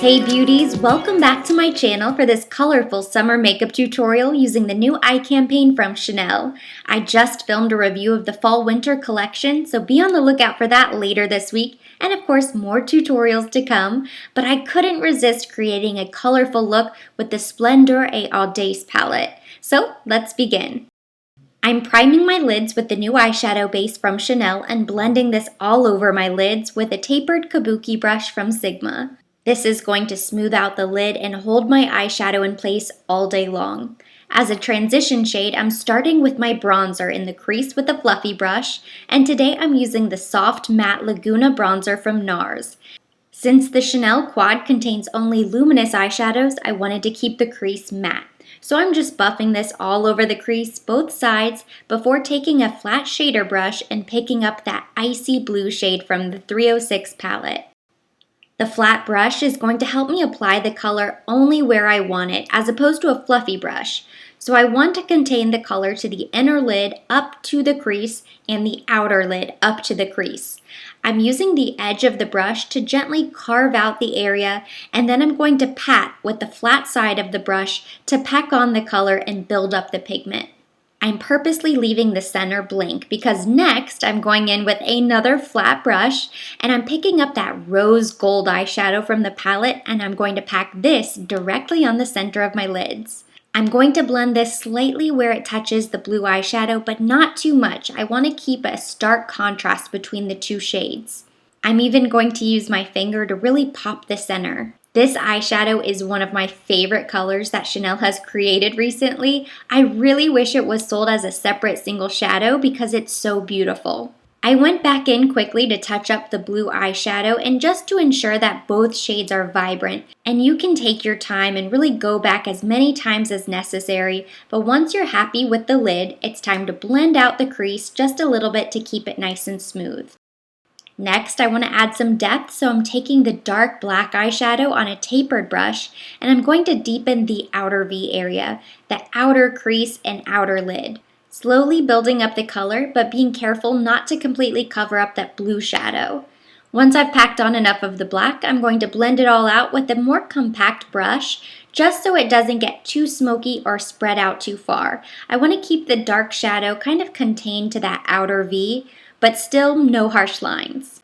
Hey beauties, welcome back to my channel for this colorful summer makeup tutorial using the new eye campaign from Chanel. I just filmed a review of the fall-winter collection, so be on the lookout for that later this week, and of course more tutorials to come, but I couldn't resist creating a colorful look with the Splendeur Audace palette. So let's begin. I'm priming my lids with the new eyeshadow base from Chanel and blending this all over my lids with a tapered kabuki brush from Sigma. This is going to smooth out the lid and hold my eyeshadow in place all day long. As a transition shade, I'm starting with my bronzer in the crease with a fluffy brush, and today I'm using the soft matte Laguna bronzer from NARS. Since the Chanel quad contains only luminous eyeshadows, I wanted to keep the crease matte. So I'm just buffing this all over the crease, both sides, before taking a flat shader brush and picking up that icy blue shade from the 306 palette. The flat brush is going to help me apply the color only where I want it, as opposed to a fluffy brush. So I want to contain the color to the inner lid up to the crease and the outer lid up to the crease. I'm using the edge of the brush to gently carve out the area, and then I'm going to pat with the flat side of the brush to pack on the color and build up the pigment. I'm purposely leaving the center blank because next I'm going in with another flat brush and I'm picking up that rose gold eyeshadow from the palette and I'm going to pack this directly on the center of my lids. I'm going to blend this slightly where it touches the blue eyeshadow, but not too much. I want to keep a stark contrast between the two shades. I'm even going to use my finger to really pop the center. This eyeshadow is one of my favorite colors that Chanel has created recently. I really wish it was sold as a separate single shadow because it's so beautiful. I went back in quickly to touch up the blue eyeshadow and just to ensure that both shades are vibrant. And you can take your time and really go back as many times as necessary, but once you're happy with the lid, it's time to blend out the crease just a little bit to keep it nice and smooth. Next, I want to add some depth, so I'm taking the dark black eyeshadow on a tapered brush, and I'm going to deepen the outer V area, the outer crease and outer lid. Slowly building up the color, but being careful not to completely cover up that blue shadow. Once I've packed on enough of the black, I'm going to blend it all out with a more compact brush, just so it doesn't get too smoky or spread out too far. I want to keep the dark shadow kind of contained to that outer V, but still no harsh lines.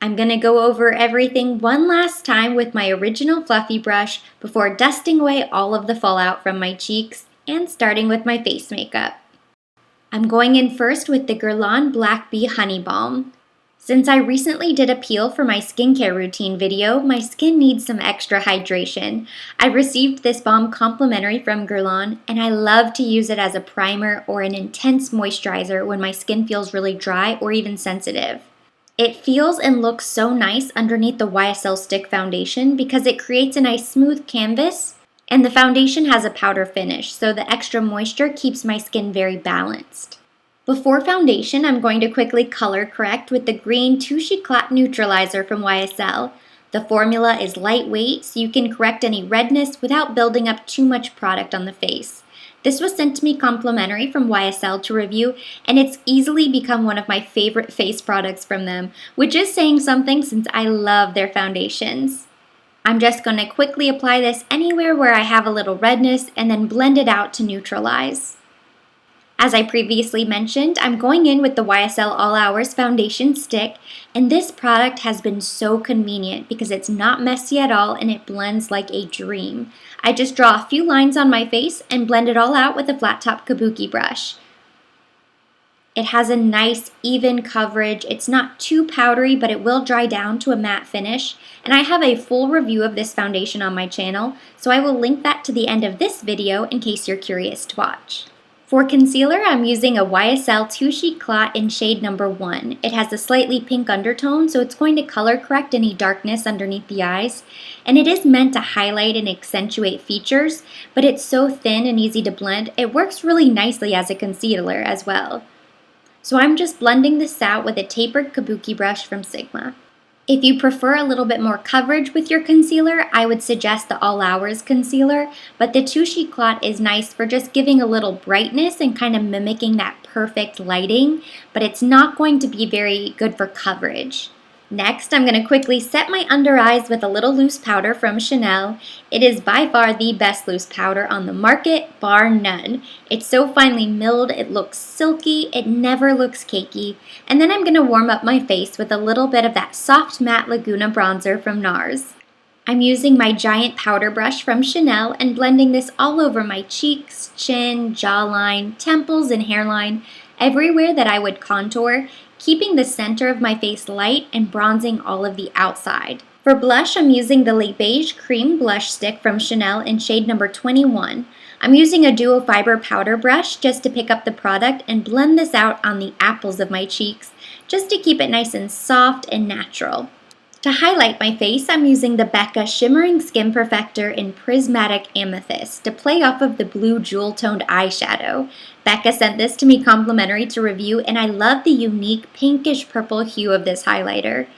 I'm going to go over everything one last time with my original fluffy brush before dusting away all of the fallout from my cheeks and starting with my face makeup. I'm going in first with the Guerlain Black Bee Honey Balm. Since I recently did a peel for my skincare routine video, my skin needs some extra hydration. I received this balm complimentary from Guerlain, and I love to use it as a primer or an intense moisturizer when my skin feels really dry or even sensitive. It feels and looks so nice underneath the YSL Stick Foundation because it creates a nice smooth canvas, and the foundation has a powder finish, so the extra moisture keeps my skin very balanced. Before foundation, I'm going to quickly color correct with the green Touche Éclat Neutralizer from YSL. The formula is lightweight, so you can correct any redness without building up too much product on the face. This was sent to me complimentary from YSL to review, and it's easily become one of my favorite face products from them, which is saying something since I love their foundations. I'm just going to quickly apply this anywhere where I have a little redness and then blend it out to neutralize. As I previously mentioned, I'm going in with the YSL All Hours Foundation Stick, and this product has been so convenient because it's not messy at all and it blends like a dream. I just draw a few lines on my face and blend it all out with a flat top kabuki brush. It has a nice even coverage. It's not too powdery, but it will dry down to a matte finish. And I have a full review of this foundation on my channel, so I will link that to the end of this video in case you're curious to watch. For concealer, I'm using a YSL Touche Éclat in shade number 1. It has a slightly pink undertone, so it's going to color correct any darkness underneath the eyes. And it is meant to highlight and accentuate features, but it's so thin and easy to blend, it works really nicely as a concealer as well. So I'm just blending this out with a tapered kabuki brush from Sigma. If you prefer a little bit more coverage with your concealer, I would suggest the All Hours concealer, but the Touche Éclat is nice for just giving a little brightness and kind of mimicking that perfect lighting, but it's not going to be very good for coverage. Next, I'm going to quickly set my under eyes with a little loose powder from Chanel. It is by far the best loose powder on the market, bar none. It's so finely milled, it looks silky, it never looks cakey. And then I'm going to warm up my face with a little bit of that soft matte Laguna bronzer from NARS. I'm using my giant powder brush from Chanel and blending this all over my cheeks, chin, jawline, temples, and hairline, everywhere that I would contour, keeping the center of my face light and bronzing all of the outside. For blush, I'm using the Le Beige Cream Blush Stick from Chanel in shade number 21. I'm using a duo fiber powder brush just to pick up the product and blend this out on the apples of my cheeks, just to keep it nice and soft and natural. To highlight my face, I'm using the Becca Shimmering Skin Perfector in Prismatic Amethyst to play off of the blue jewel-toned eyeshadow. Becca sent this to me complimentary to review, and I love the unique pinkish purple hue of this highlighter.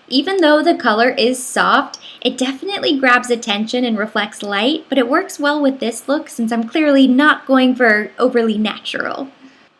Even though the color is soft, it definitely grabs attention and reflects light, but it works well with this look since I'm clearly not going for overly natural.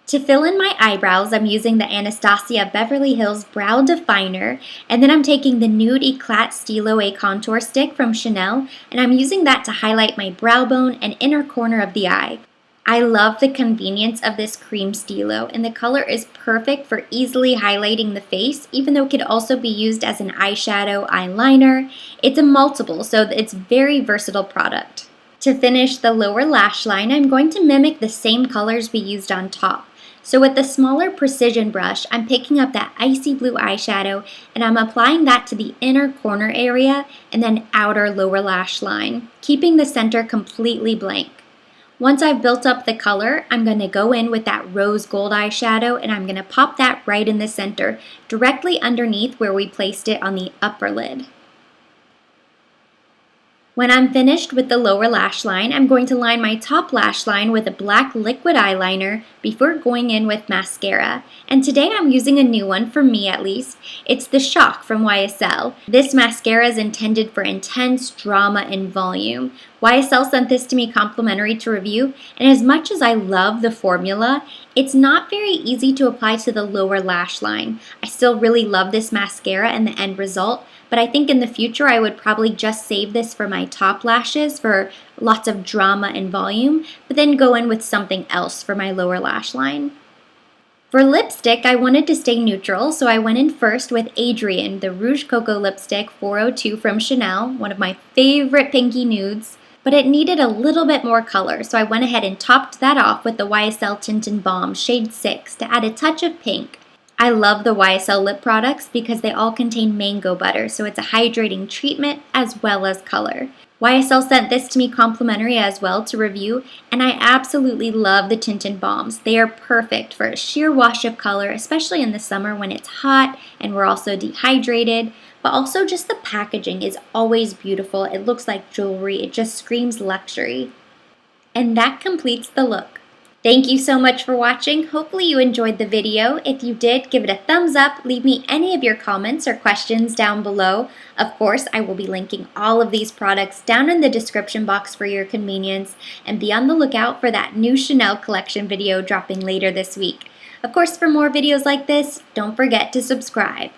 To fill in my eyebrows, I'm using the Anastasia Beverly Hills Brow Definer, and then I'm taking the Nude Eclat Stilo A Contour Stick from Chanel, and I'm using that to highlight my brow bone and inner corner of the eye. I love the convenience of this cream stilo, and the color is perfect for easily highlighting the face, even though it could also be used as an eyeshadow, eyeliner. It's a multiple, so it's a very versatile product. To finish the lower lash line, I'm going to mimic the same colors we used on top. So with the smaller precision brush, I'm picking up that icy blue eyeshadow and I'm applying that to the inner corner area and then outer lower lash line, keeping the center completely blank. Once I've built up the color, I'm going to go in with that rose gold eyeshadow and I'm going to pop that right in the center, directly underneath where we placed it on the upper lid. When I'm finished with the lower lash line, I'm going to line my top lash line with a black liquid eyeliner before going in with mascara. And today I'm using a new one, for me at least. It's the Shock from YSL. This mascara is intended for intense drama and volume. YSL sent this to me complimentary to review, and as much as I love the formula, it's not very easy to apply to the lower lash line. I still really love this mascara and the end result, but I think in the future I would probably just save this for my top lashes for lots of drama and volume, but then go in with something else for my lower lash line. For lipstick, I wanted to stay neutral, so I went in first with Adrian, the Rouge Coco Lipstick 402 from Chanel, one of my favorite pinky nudes. But it needed a little bit more color, so I went ahead and topped that off with the YSL Tint and Balm shade 6 to add a touch of pink. I love the YSL lip products because they all contain mango butter, so it's a hydrating treatment as well as color. YSL sent this to me complimentary as well to review, and I absolutely love the Tint and Balms. They are perfect for a sheer wash of color, especially in the summer when it's hot and we're also dehydrated. But also just the packaging is always beautiful. It looks like jewelry. It just screams luxury. And that completes the look. Thank you so much for watching. Hopefully you enjoyed the video. If you did, give it a thumbs up. Leave me any of your comments or questions down below. Of course, I will be linking all of these products down in the description box for your convenience. And be on the lookout for that new Chanel collection video dropping later this week. Of course, for more videos like this, don't forget to subscribe.